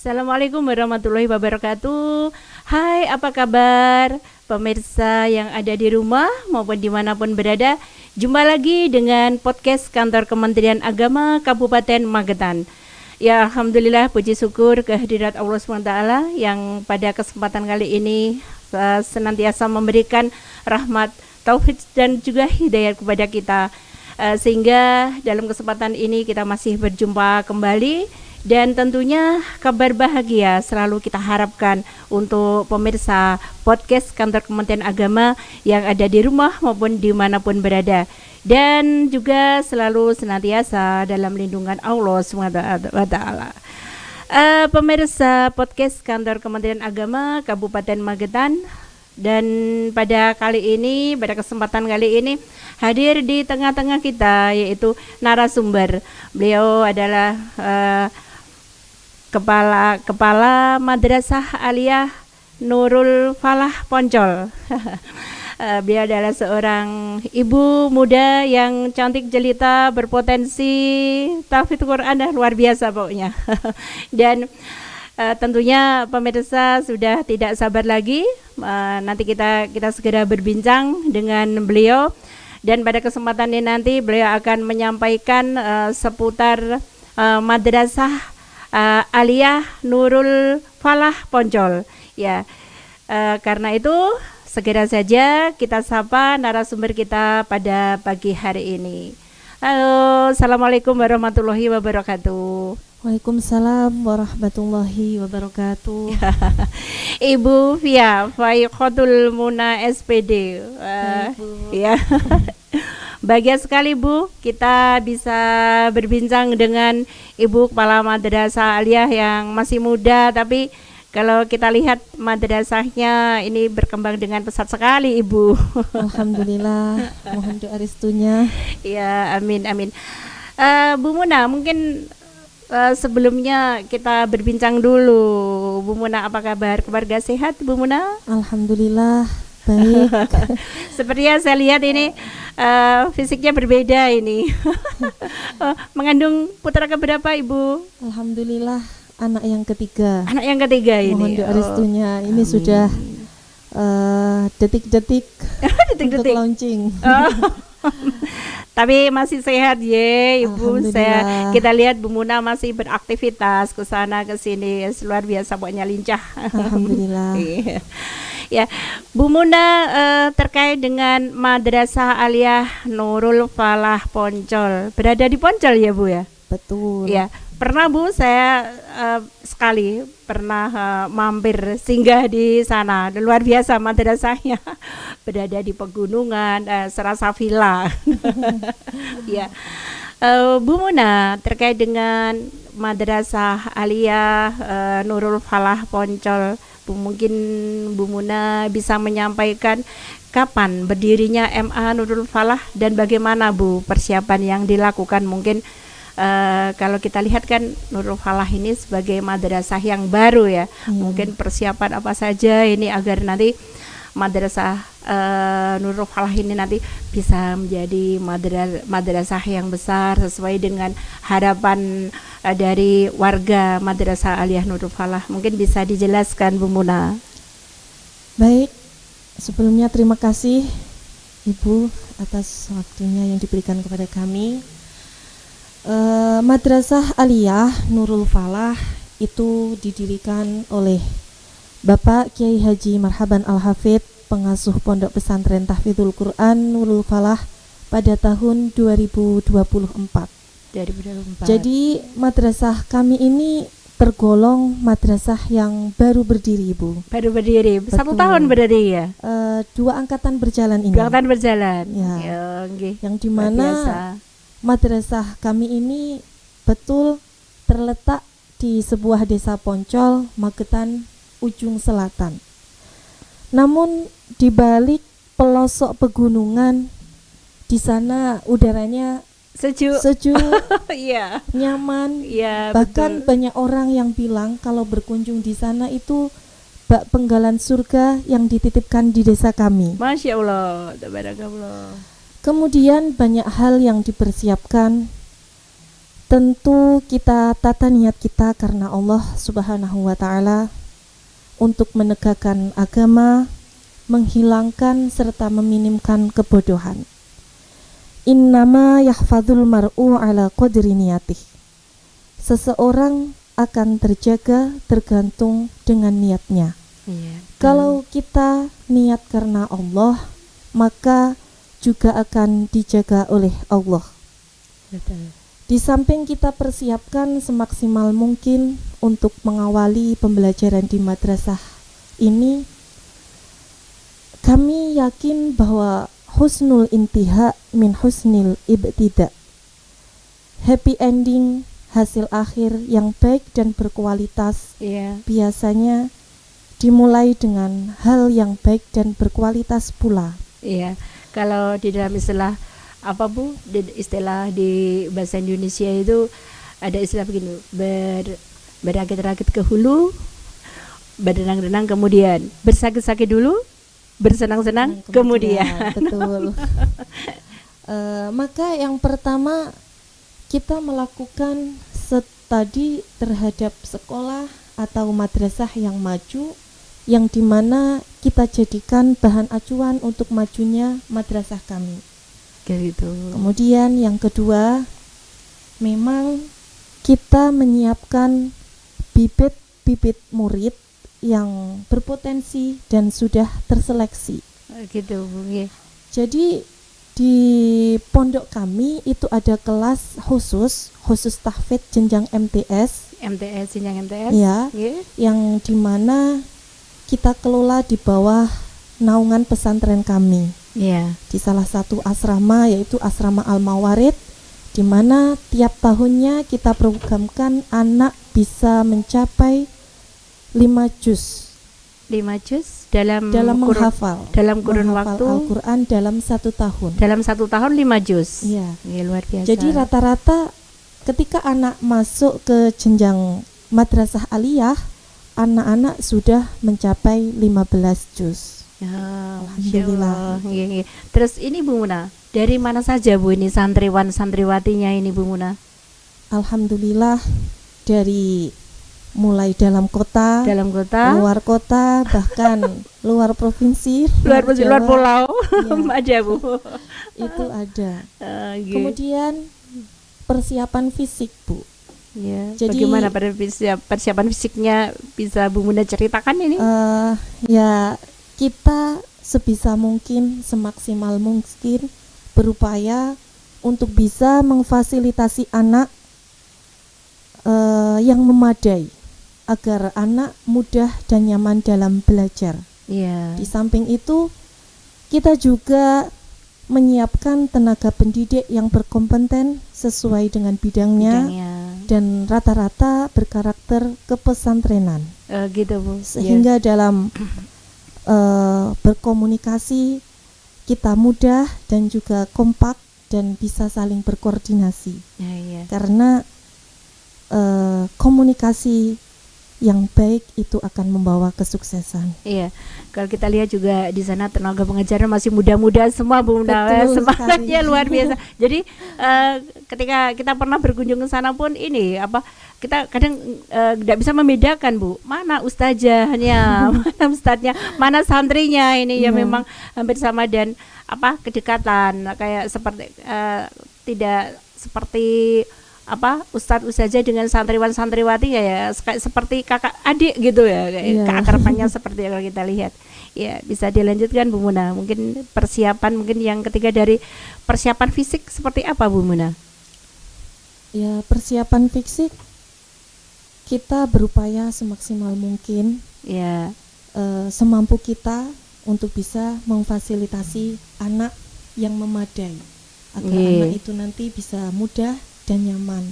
Assalamualaikum warahmatullahi wabarakatuh. Hai, apa kabar pemirsa yang ada di rumah maupun dimanapun berada. Jumpa lagi dengan podcast Kantor Kementerian Agama Kabupaten Magetan. Ya, Alhamdulillah, puji syukur kehadirat Allah SWT yang pada kesempatan kali ini senantiasa memberikan rahmat, taufik dan juga hidayah kepada kita. Sehingga dalam kesempatan ini kita masih berjumpa kembali, dan tentunya kabar bahagia selalu kita harapkan untuk pemirsa podcast Kantor Kementerian Agama yang ada di rumah maupun dimanapun berada, dan juga selalu senantiasa dalam lindungan Allah SWT. Pemirsa podcast Kantor Kementerian Agama Kabupaten Magetan, dan pada kesempatan kali ini hadir di tengah-tengah kita yaitu narasumber. Beliau adalah Kepala Madrasah Aliyah Nurul Falah Poncol. Beliau adalah seorang ibu muda yang cantik jelita, berpotensi tahfidz Quran luar biasa pokoknya. Dan tentunya pemirsa sudah tidak sabar lagi, nanti kita segera berbincang dengan beliau, dan pada kesempatan ini nanti beliau akan menyampaikan seputar Madrasah Aliyah Nurul Falah Poncol. Ya, karena itu segera saja kita sapa narasumber kita pada pagi hari ini. Halo, Assalamualaikum warahmatullahi wabarakatuh. Waalaikumsalam warahmatullahi wabarakatuh. Ibu Fia Faikhotul Muna SPD. Ya. Bahagia sekali Bu, kita bisa berbincang dengan Ibu Kepala Madrasah Aliyah yang masih muda, tapi kalau kita lihat madrasahnya ini berkembang dengan pesat sekali Ibu. Alhamdulillah, mohon doa restunya. Ya, amin amin. Bu Muna, mungkin sebelumnya kita berbincang dulu. Bu Muna, apa kabar? Keluarga sehat Bu Muna? Alhamdulillah baik. Sepertinya saya lihat ini fisiknya berbeda ini. Mengandung putra keberapa Ibu? Alhamdulillah anak yang ketiga. Anak yang ketiga ini. Mohon doa restunya. Ini amin. Sudah detik-detik untuk launching. Tapi masih sehat ya Ibu. Kita lihat Bu Muna masih beraktivitas ke sana ke sini, luar biasa pokoknya, lincah. Alhamdulillah. Ya, Bu Muna, terkait dengan Madrasah Aliyah Nurul Falah Poncol, berada di Poncol ya Bu ya? Betul. Ya, pernah Bu, saya sekali pernah mampir singgah di sana. Luar biasa madrasahnya. Berada di pegunungan, serasa villa. Ya. Bu Muna, terkait dengan Madrasah Aliyah Nurul Falah Poncol, mungkin Bu Muna bisa menyampaikan kapan berdirinya MA Nurul Falah dan bagaimana Bu persiapan yang dilakukan. Mungkin kalau kita lihat kan Nurul Falah ini sebagai madrasah yang baru ya, mungkin persiapan apa saja ini agar nanti madrasah Nurul Falah ini nanti bisa menjadi madrasah yang besar sesuai dengan harapan dari warga Madrasah Aliyah Nurul Falah. Mungkin bisa dijelaskan Bu Muna. Baik, sebelumnya terima kasih Ibu atas waktunya yang diberikan kepada kami. Madrasah Aliyah Nurul Falah itu didirikan oleh Bapak Kiai Haji Marhaban Al-Hafidz, pengasuh Pondok Pesantren Tahfidzul Quran Nurul Falah pada tahun 2024. Jadi madrasah kami ini tergolong madrasah yang baru berdiri Ibu. Baru berdiri, betul. 1 tahun berarti ya? 2 angkatan berjalan ini. 2 angkatan berjalan. Ya. Yang dimana madrasah kami ini betul terletak di sebuah desa Poncol, Magetan, ujung selatan. Namun di balik pelosok pegunungan, di sana udaranya sejuk, yeah. nyaman. Yeah, bahkan betul. Banyak orang yang bilang kalau berkunjung di sana itu bak penggalan surga yang dititipkan di desa kami. Masya Allah, tabarakallah. Kemudian banyak hal yang dipersiapkan tentu kita tata niat kita karena Allah Subhanahu wa Ta'ala untuk menegakkan agama, menghilangkan serta meminimkan kebodohan. Innama yahfadzul mar'u ala qadri niyatih. Seseorang akan terjaga tergantung dengan niatnya. Kalau kita niat karena Allah, maka juga akan dijaga oleh Allah. Betul. Di samping kita persiapkan semaksimal mungkin untuk mengawali pembelajaran di madrasah ini, kami yakin bahwa husnul intiha min husnil ibtida. Happy ending, hasil akhir yang baik dan berkualitas biasanya dimulai dengan hal yang baik dan berkualitas pula. Iya, kalau di dalam istilah apa Bu? Istilah di bahasa Indonesia itu ada istilah begini, berakit-rakit ke hulu, berenang-renang kemudian, bersakit-sakit dulu, bersenang-senang kemudian. Betul. Maka yang pertama kita melakukan studi terhadap sekolah atau madrasah yang maju, yang dimana kita jadikan bahan acuan untuk majunya madrasah kami. Gitu. Kemudian yang kedua, memang kita menyiapkan bibit-bibit murid yang berpotensi dan sudah terseleksi. Gitu Bu. Jadi di pondok kami itu ada kelas khusus tahfidz jenjang MTS, jenjang MTS. Ya, yang dimana kita kelola di bawah naungan pesantren kami. Di salah satu asrama, yaitu asrama Al-Mawarid, di mana tiap tahunnya kita programkan anak bisa mencapai 5 juz dalam menghafal dalam kurun waktu Al-Quran dalam 1 tahun. Dalam 1 tahun 5 juz. Luar biasa. Jadi rata-rata ketika anak masuk ke jenjang madrasah aliyah, anak-anak sudah mencapai 15 juz. Alhamdulillah. Terus ini Bu Muna, dari mana saja Bu ini santriwatinya ini Bu Muna? Alhamdulillah, dari mulai dalam kota, luar kota, bahkan luar provinsi, luar pulau. Ada Bu. Itu ada. Kemudian persiapan fisik Bu. Jadi bagaimana persiapan fisiknya, bisa Bu Muna ceritakan ini? Kita sebisa mungkin, semaksimal mungkin berupaya untuk bisa memfasilitasi anak yang memadai agar anak mudah dan nyaman dalam belajar. Di samping itu, kita juga menyiapkan tenaga pendidik yang berkompeten sesuai dengan bidangnya. Dan rata-rata berkarakter kepesantrenan. Gitu Bu. Sehingga dalam berkomunikasi kita mudah dan juga kompak dan bisa saling berkoordinasi. Karena komunikasi yang baik itu akan membawa kesuksesan. Kalau kita lihat juga di sana tenaga pengajar masih muda-muda semua Bu Muna, semangatnya luar biasa. Jadi ketika kita pernah berkunjung ke sana pun kita kadang tidak bisa membedakan Bu, mana ustazahnya, mana ustadznya, mana santrinya ini memang hampir sama, dan kedekatan kayak seperti tidak seperti ustadz-ustazah dengan santriwan-santriwati ya seperti kakak adik gitu ya, keakrabannya seperti yang kita lihat. Bisa dilanjutkan Bu Muna, mungkin persiapan, mungkin yang ketiga dari persiapan fisik seperti apa Bu Muna? Persiapan fisik kita berupaya semaksimal mungkin, semampu kita untuk bisa memfasilitasi anak yang memadai agar anak itu nanti bisa mudah dan nyaman.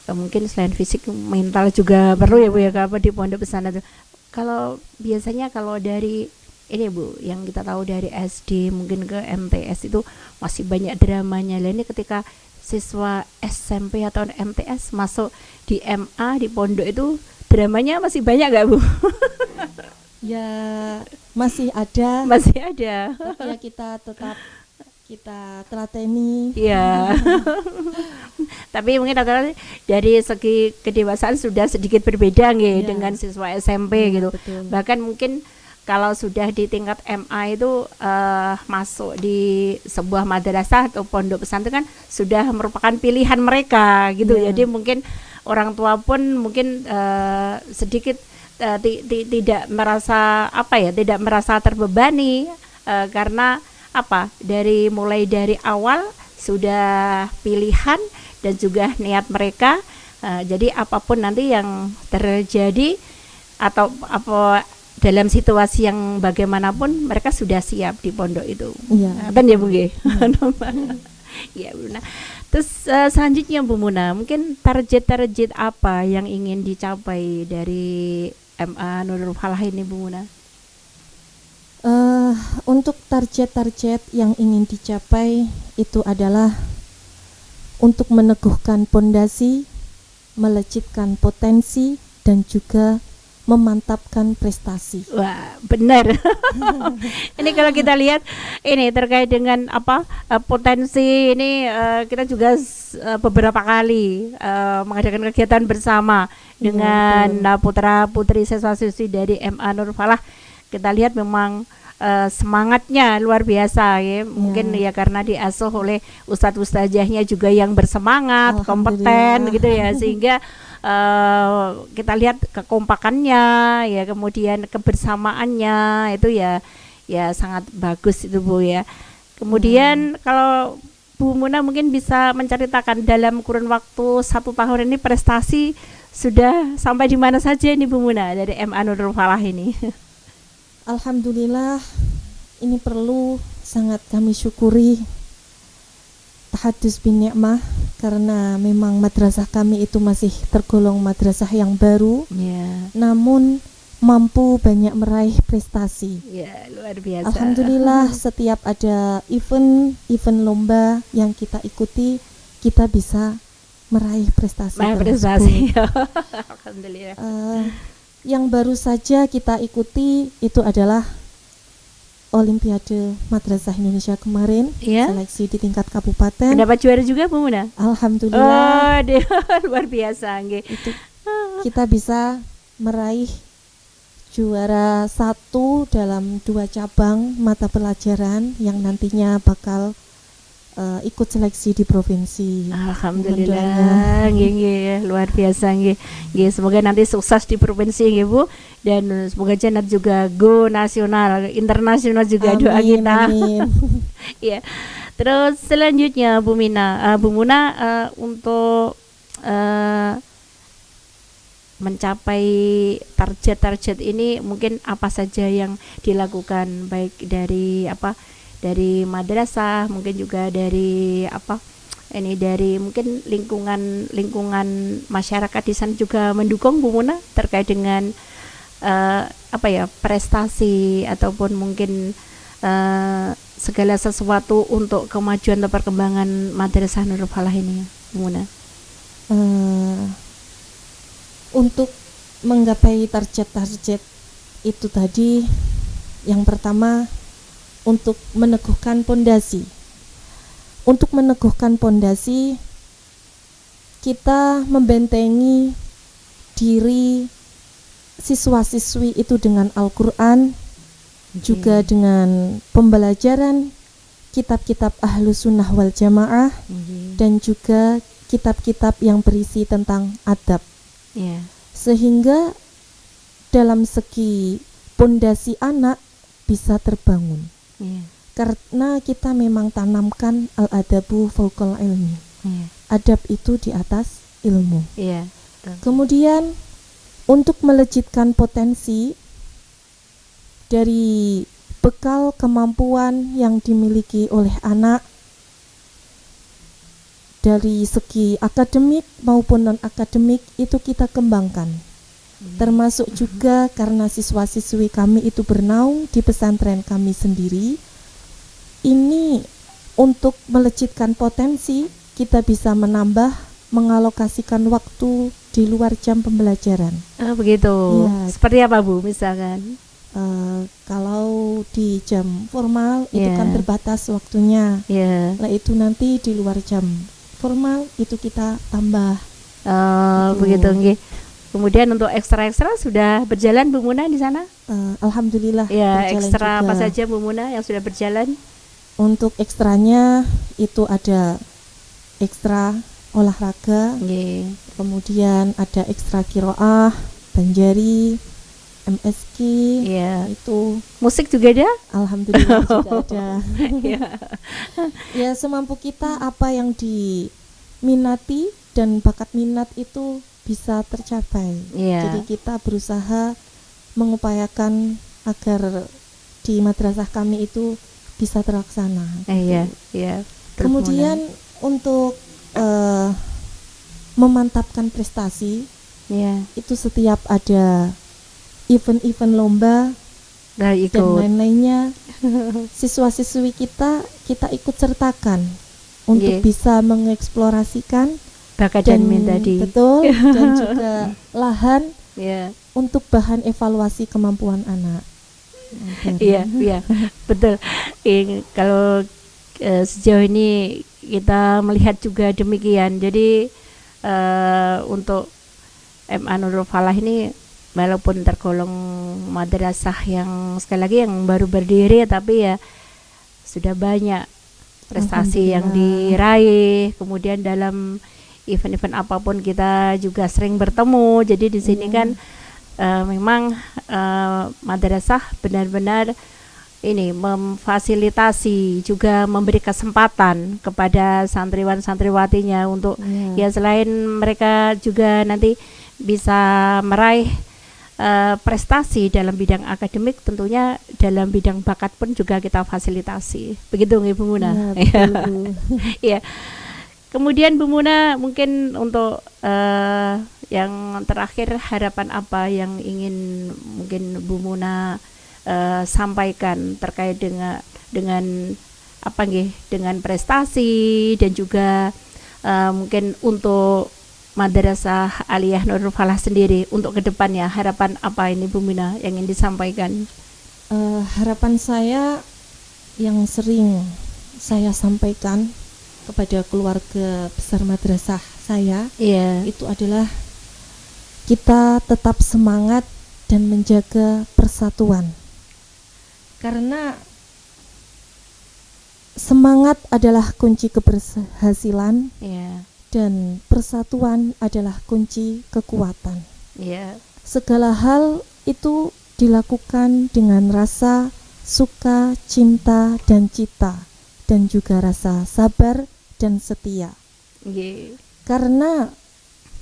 Mungkin selain fisik, mental juga perlu ya Bu ya, di pondok pesantren itu. Kalau biasanya kalau dari ini Bu, yang kita tahu dari SD mungkin ke MTS itu masih banyak dramanya. Ini ketika siswa SMP atau MTS masuk di MA di pondok itu dramanya masih banyak gak Bu? Masih ada. Masih ada. Tapi kita tetap kita telateni. Iya. Tapi mungkin rata-rata dari segi kedewasaan sudah sedikit berbeda nggih Iya. dengan siswa SMP Iya, gitu. betul. Bahkan mungkin kalau sudah di tingkat MA itu masuk di sebuah madrasah atau pondok pesantren kan sudah merupakan pilihan mereka gitu. Iya. Jadi mungkin orang tua pun mungkin sedikit tidak merasa tidak merasa terbebani karena mulai dari awal sudah pilihan dan juga niat mereka. Jadi apapun nanti yang terjadi atau dalam situasi yang bagaimanapun mereka sudah siap di pondok itu. Iya. Kan ya Bu nggih? Ya Bu. Nah, terus selanjutnya Bu Muna, mungkin target apa yang ingin dicapai dari MA Nurul Falah ini Bu Muna? Untuk target yang ingin dicapai itu adalah untuk meneguhkan pondasi, melejitkan potensi, dan juga memantapkan prestasi. Wah, benar. Ini kalau kita lihat ini terkait dengan potensi ini, kita juga beberapa kali mengadakan kegiatan bersama dengan putra-putri siswa-siswi dari MA Nurul Falah. Kita lihat memang semangatnya luar biasa ya. Mungkin ya karena diasuh oleh ustadz-ustadzahnya juga yang bersemangat, kompeten gitu ya, sehingga kita lihat kekompakannya ya, kemudian kebersamaannya itu ya sangat bagus itu Bu ya. Kemudian kalau Bu Muna mungkin bisa menceritakan dalam kurun waktu 1 tahun ini prestasi sudah sampai di mana saja ini Bu Muna dari MA Nurul Falah ini. Alhamdulillah, ini perlu sangat kami syukuri tahadus bin ni'mah, karena memang madrasah kami itu masih tergolong madrasah yang baru, namun mampu banyak meraih prestasi. Ya, luar biasa. Alhamdulillah, setiap ada event lomba yang kita ikuti, kita bisa meraih prestasi. Alhamdulillah. Yang baru saja kita ikuti itu adalah Olimpiade Madrasah Indonesia kemarin, seleksi di tingkat kabupaten. Mendapat juara juga Bu Muna? Alhamdulillah. Luar biasa nggih. Itu kita bisa meraih juara 1 dalam 2 cabang mata pelajaran yang nantinya bakal ikut seleksi di provinsi. Alhamdulillah, nggih, luar biasa nggih. Semoga nanti sukses di provinsi nggih Bu, dan semoga Janat juga go nasional, internasional juga. Amin, doa kita. Amin. Ya. Terus selanjutnya Bu Muna untuk mencapai target ini mungkin apa saja yang dilakukan, baik dari dari madrasah, mungkin juga dari dari mungkin lingkungan masyarakat di sana juga mendukung Bu Muna terkait dengan prestasi ataupun mungkin segala sesuatu untuk kemajuan atau perkembangan madrasah Nurul Falah ini Bu Muna. Untuk menggapai target itu tadi, yang pertama untuk meneguhkan pondasi. Untuk meneguhkan pondasi, kita membentengi diri siswa-siswi itu dengan Al-Quran, juga dengan pembelajaran kitab-kitab Ahlus Sunnah wal Jamaah, dan juga kitab-kitab yang berisi tentang adab. Sehingga dalam segi pondasi anak bisa terbangun. Karena kita memang tanamkan al-adabu fauqal ilmi. Adab itu di atas ilmu. Kemudian untuk melejitkan potensi dari bekal kemampuan yang dimiliki oleh anak dari segi akademik maupun non-akademik itu kita kembangkan. Termasuk juga karena siswa-siswi kami itu bernaung di pesantren kami sendiri. Ini untuk melejitkan potensi, kita bisa mengalokasikan waktu di luar jam pembelajaran. Begitu. Seperti apa Bu misalkan? Kalau di jam formal itu Yeah. kan terbatas waktunya. Ya. Lah itu nanti di luar jam formal itu kita tambah. Gitu. Begitu nggih. Kemudian untuk ekstra-ekstra sudah berjalan Bu Muna di sana? Alhamdulillah Ya, berjalan ekstra juga. apa saja Bu Muna yang sudah berjalan? Untuk ekstranya itu ada ekstra olahraga, Nggih. kemudian ada ekstra kiroah, banjari, MSQ, Iya. itu Musik juga ada? alhamdulillah juga ada. Iya. Ya semampu kita apa yang diminati dan bakat minat itu bisa tercapai. Iya. Jadi kita berusaha mengupayakan agar di madrasah kami itu bisa terlaksana. Iya, gitu. iya. Kemudian untuk memantapkan prestasi Iya. itu setiap ada event-event lomba Dah dan ikut. lain-lainnya, siswa-siswi kita ikut sertakan untuk Iya. bisa mengeksplorasikan Bakat dan minat tadi. betul dan juga lahan Iya. untuk bahan evaluasi kemampuan anak. Iya, iya. Betul. Kalau sejauh ini kita melihat juga demikian. Jadi untuk MA Nurul Falah ini walaupun tergolong madrasah yang sekali lagi yang baru berdiri, tapi ya sudah banyak prestasi yang diraih. Kemudian dalam event-event apapun kita juga sering bertemu. Jadi di sini kan memang madrasah benar-benar ini memfasilitasi, juga memberi kesempatan kepada santriwan santriwatinya untuk ya selain mereka juga nanti bisa meraih prestasi dalam bidang akademik, tentunya dalam bidang bakat pun juga kita fasilitasi. Begitu Ibu Muna. Iya. Kemudian Bu Muna, mungkin untuk yang terakhir, harapan apa yang ingin mungkin Bu Muna sampaikan terkait dengan apa nggih, dengan prestasi dan juga mungkin untuk Madrasah Aliyah Nurul Falah sendiri untuk kedepannya, harapan apa ini Bu Muna yang ingin disampaikan? Harapan saya yang sering saya sampaikan kepada keluarga besar madrasah saya, itu adalah kita tetap semangat dan menjaga persatuan, karena semangat adalah kunci keberhasilan dan persatuan adalah kunci kekuatan. Segala hal itu dilakukan dengan rasa suka, cinta, dan cita, dan juga rasa sabar dan setia. Karena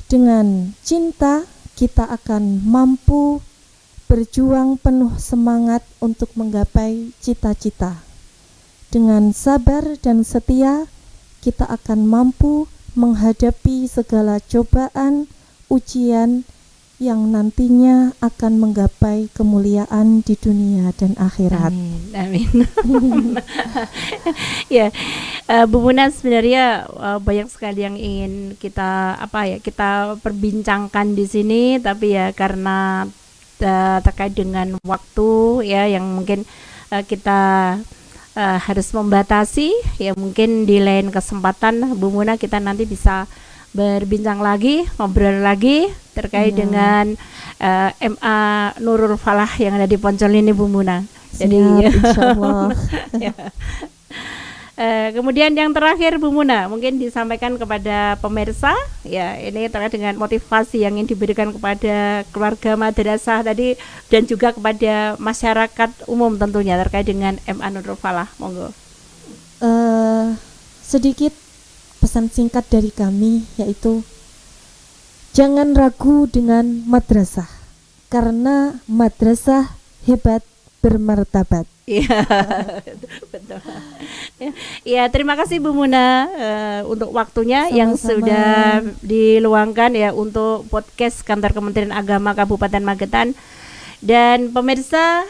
dengan cinta kita akan mampu berjuang penuh semangat untuk menggapai cita-cita. Dengan sabar dan setia kita akan mampu menghadapi segala cobaan, ujian yang nantinya akan menggapai kemuliaan di dunia dan akhirat. Amin. Ya, Bu Muna, sebenarnya banyak sekali yang ingin kita kita perbincangkan di sini, tapi ya karena terkait dengan waktu ya yang mungkin kita harus membatasi, ya mungkin di lain kesempatan Bu Muna kita nanti bisa berbincang lagi, ngobrol lagi terkait dengan MA Nurul Falah yang ada di Poncol ini Bu Muna. Jadi insyaallah. Kemudian yang terakhir Bu Muna, mungkin disampaikan kepada pemirsa ya, ini terkait dengan motivasi yang ingin diberikan kepada keluarga madrasah tadi dan juga kepada masyarakat umum tentunya terkait dengan MA Nurul Falah. Monggo. Sedikit pesan singkat dari kami, yaitu jangan ragu dengan madrasah, karena madrasah hebat bermartabat. Iya, betul. Ya, terima kasih Bu Muna untuk waktunya. Sama-sama. Yang sudah diluangkan ya untuk podcast Kantor Kementerian Agama Kabupaten Magetan. Dan pemirsa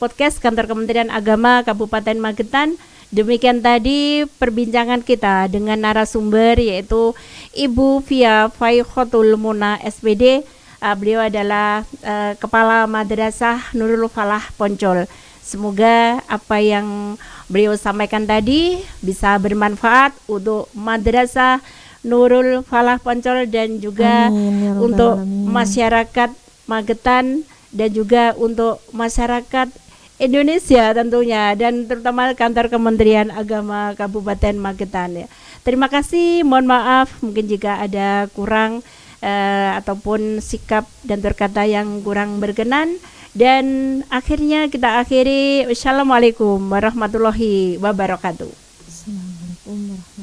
podcast Kantor Kementerian Agama Kabupaten Magetan, demikian tadi perbincangan kita dengan narasumber yaitu Ibu Fia Faikhotul Muna SPD, Beliau adalah Kepala Madrasah Nurul Falah Poncol. Semoga apa yang beliau sampaikan tadi bisa bermanfaat untuk Madrasah Nurul Falah Poncol dan juga Amin, ya Rabbal untuk Alamin. masyarakat Magetan dan juga untuk masyarakat Indonesia tentunya, dan terutama kantor Kementerian Agama Kabupaten Magetan ya. Terima kasih, mohon maaf mungkin jika ada kurang ataupun sikap dan berkata yang kurang berkenan, dan akhirnya kita akhiri. Wassalamualaikum warahmatullahi wabarakatuh. Assalamualaikum warahmatullahi